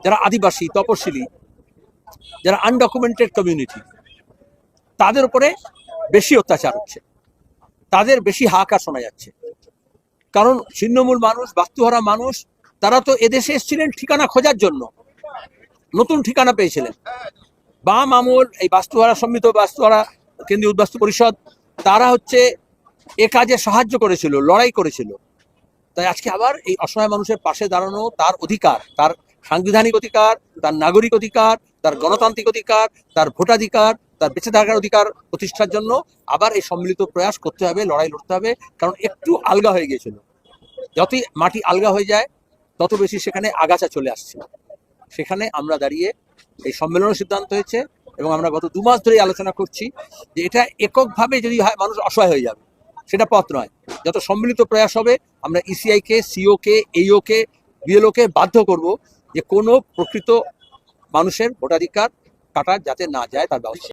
যারা আদিবাসী, তপশিলি, যারা undocumented community, তাদের উপরে বেশি অত্যাচার হচ্ছে, তাদের বেশি হাহাকার শোনা যাচ্ছে। কারণ ছিন্নমূল মানুষ, বাস্তুহারা মানুষ, তারা তো এদেশে এসেছিলেন ঠিকানা খোঁজার জন্য, নতুন ঠিকানা পেয়েছিলেন। বাম আমল, এই বাস্তুহারা সম্মিলিত বাস্তুহারা কেন্দ্রীয় উদ্বাস্তু পরিষদ, তারা হচ্ছে এ কাজে সাহায্য করেছিল, লড়াই করেছিল। তাই আজকে আবার এই অসহায় মানুষের পাশে দাঁড়ানো, তার অধিকার, তার সাংবিধানিক অধিকার, তার নাগরিক অধিকার, তার গণতান্ত্রিক অধিকার, তার ভোটাধিকার, তার বেঁচে থাকার অধিকার প্রতিষ্ঠার জন্য আবার এই সম্মিলিত প্রয়াস করতে হবে, লড়াই লড়তে হবে। কারণ একটু আলগা হয়ে গিয়েছিল, যতই মাটি আলগা হয়ে যায় তত বেশি সেখানে আগাছা চলে আসছে। সেখানে আমরা দাঁড়িয়ে এই সম্মেলনের সিদ্ধান্ত হয়েছে, এবং আমরা গত 2 মাস ধরেই আলোচনা করছি যে এটা এককভাবে যদি হয় মানুষ অসহায় হয়ে যাবে, সেটা পথ নয়। যত সম্মিলিত প্রয়াস হবে, আমরা ইসিআইকে, সিওকে, এইওকে, বিএলওকে বাধ্য করব যে কোনো প্রকৃত মানুষের ভোটাধিকার কাটা যাতে না যায় তার ব্যবস্থা।